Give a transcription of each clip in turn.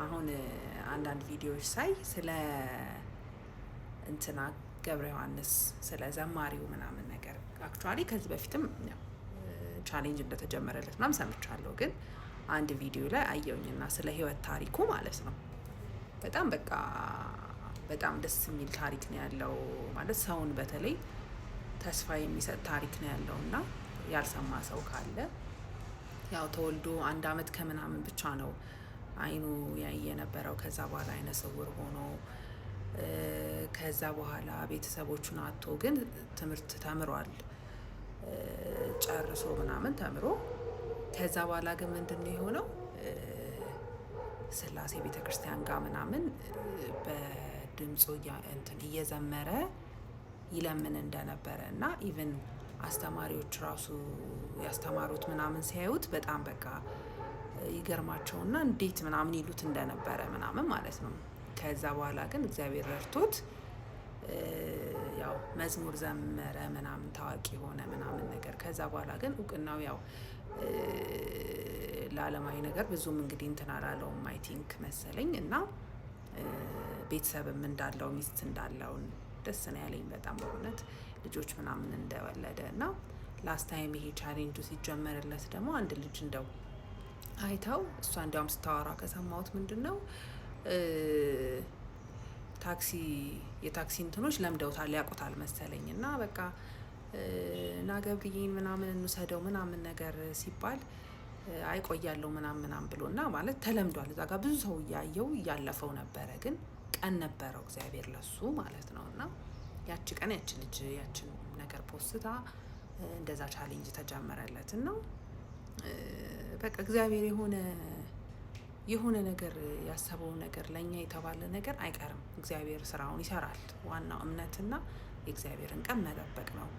አሁን አንዳንድ ቪዲዮዎች ሳይ ስለ እንትና ገብረ ዮሐንስ ስለ ዘማሪው ምናምን ነገር አክቹአሊ ከዚህ በፊትም ቻሌንጅ እንደተጀመረለት ምናምን ሰምቻለሁ። ግን አንድ ቪዲዮ ላይ አየውኝና ስለ ህይወት ታሪኩ ማለት ነው በጣም በቃ በጣም ደስ የሚል ታሪክ ነው ያለው። ማለት ሰውን በተለይ ተስፋ የሚሰጥ ታሪክ ነው ያለውና ያልሰማ ሰው ካለ ያው ተወልዶ 1 አመት ከምናምን ብቻ ነው አይኑ ያየ ነበረው። ከዛ በኋላ አይነ ስውር ሆኖ ከዛ በኋላ ቤተሰቦቹን አጥቶ ግን ትምህርት ተምሯል ጨርሶ ምናምን ተምሮ ከዛ በኋላ ግን ምንድነው የሆነው ስላሴ ቤተክርስቲያን ጋር ምናምን በድምጹ እየዘመረ ይለምን እንደነበረ እና ኢቭን አስተማሪዎች ራሱ ያስተማሩት ምናምን ሲያዩት በጣም በቃ ይገርማቸውና እንዴት ምናምን ይሉት እንደነበረ ምናምን ማለት ነው። ከዛ በኋላ ግን እግዚአብሔር ረድቶት ያው መዝሙር ዘመረ ምናምን ታዋቂ ሆነ ምናምን ነገር። ከዛ በኋላ ግን እውቅናው ያው ለዓለማዊ ነገር ብዙም እንግዲህ እንትን አላለውም አይ ቲንክ መሰለኝ። እና ቤተሰብም እንዳለው ሚስት እንዳለው ደስ ነው ያለኝ በጣም በእውነት ልጆች ምናምን እንደወለደ እና ላስት ታይም ይሄ ቻሌንጁ ሲጀመርለት ደግሞ አንድ ልጅ እንደው አይተው እሷ እንዲያውም ስታወራ ከሰማሁት ምንድነው የታክሲ እንትኖች ለምደውታል ያውቁታል መሰለኝ። እና በቃ ና ገብርዬን ምናምን እንውሰደው ምናምን ነገር ሲባል አይቆያለሁ ምናምን ብሎና ማለት ተለምዷል። እዛ ጋር ብዙ ሰው እያየው እያለፈው ነበረ። ግን ቀን ነበረው እግዚአብሔር ለሱ ማለት ነው። እና ያቺ ቀን ያቺ ልጅ ያቺን ነገር ፖስታ እንደዛ ቻሌንጅ ተጀመረለት እና በቃ እግዚአብሔር የሆነ ነገር ያሰበው ነገር ለኛ የተባለ ነገር አይቀርም። እግዚአብሔር ስራውን ይሰራል። ዋናው እምነትና የእግዚአብሔርን ቀን መጠበቅ ነው።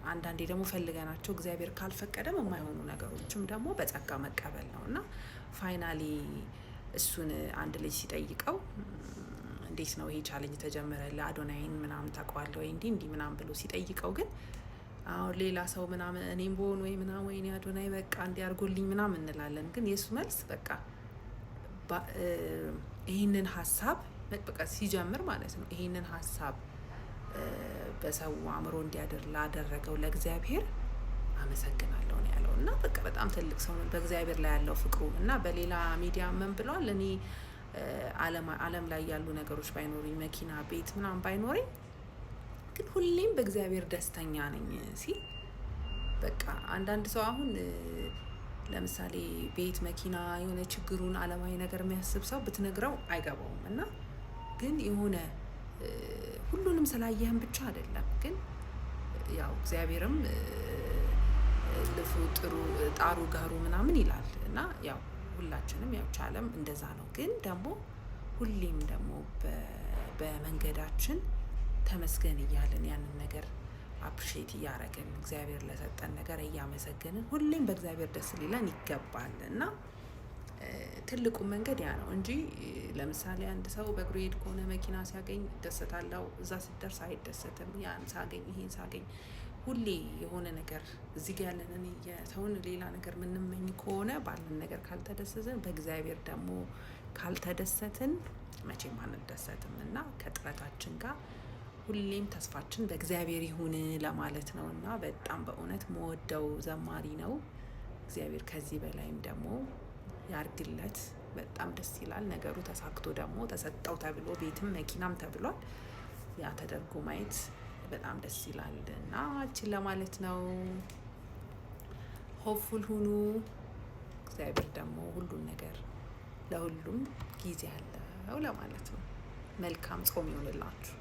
አንዳንዴ ደግሞ ፈልገናቸው እግዚአብሔር ካልፈቀደም የማይሆኑ ነገሮችም ደግሞ በጸጋ መቀበል ነው። እና ፋይናሊ እሱን አንድ ልጅ ሲጠይቀው እንዴት ነው ይሄ ቻሌንጅ ተጀመረ ለአዶናይን ምናምን ታውቀዋለህ ወይ እንዲህ ምናምን ብሎ ሲጠይቀው ግን አሁን ሌላ ሰው ምናምን እኔም በሆን ወይ ምናምን ወይ አዶናይ በቃ እንዲያርጎልኝ ምናምን እንላለን። ግን የሱ መልስ በቃ ይሄንን ሀሳብ በቃ ሲጀምር ማለት ነው ይሄንን ሀሳብ በሰው አእምሮ እንዲያደር ላደረገው ለእግዚአብሔር አመሰግናለሁ ነው ያለው። እና በቃ በጣም ትልቅ ሰው ነው በእግዚአብሔር ላይ ያለው ፍቅሩ። እና በሌላ ሚዲያ ምን ብሏል? እኔ ዓለም ላይ ያሉ ነገሮች ባይኖሩኝ መኪና፣ ቤት ምናምን ባይኖረኝ ግን ሁሌም በእግዚአብሔር ደስተኛ ነኝ ሲል በቃ አንዳንድ ሰው አሁን ለምሳሌ ቤት፣ መኪና የሆነ ችግሩን ዓለማዊ ነገር የሚያስብ ሰው ብትነግረው አይገባውም። እና ግን የሆነ ሁሉንም ስላየህም ብቻ አይደለም ግን ያው እግዚአብሔርም ልፉ ጥሩ ጣሩ ጋሩ ምናምን ይላል። እና ያው ሁላችንም ያው ቻለም እንደዛ ነው። ግን ደግሞ ሁሌም ደግሞ በመንገዳችን ተመስገን እያልን ያንን ነገር አፕሪሼት እያደረግን እግዚአብሔር ለሰጠን ነገር እያመሰገንን ሁሌም በእግዚአብሔር ደስ ሊለን ይገባል። እና ትልቁ መንገድ ያ ነው እንጂ ለምሳሌ አንድ ሰው በእግሩ ሄድ ከሆነ መኪና ሲያገኝ ይደሰታል። እዛ ሲደርስ አይደሰትም። ያን ሳገኝ ይሄን ሳገኝ ሁሌ የሆነ ነገር እዚህ ጋር ያለንን የተውን ሌላ ነገር ምንመኝ ከሆነ ባለን ነገር ካልተደሰትን በእግዚአብሔር ደግሞ ካልተደሰትን መቼም አንደሰትም። እና ከጥረታችን ጋር ሁሌም ተስፋችን በእግዚአብሔር ይሁን ለማለት ነው። እና በጣም በእውነት መወደው ዘማሪ ነው። እግዚአብሔር ከዚህ በላይም ደግሞ ያርግለት። በጣም ደስ ይላል ነገሩ ተሳክቶ ደግሞ ተሰጠው ተብሎ ቤትም መኪናም ተብሏል። ያ ተደርጎ ማየት በጣም ደስ ይላል። እና እቺን ለማለት ነው። ሆፕፉል ሁኑ። እግዚአብሔር ደግሞ ሁሉን ነገር ለሁሉም ጊዜ አለው ለማለት ነው። መልካም ጾም ይሁንላችሁ።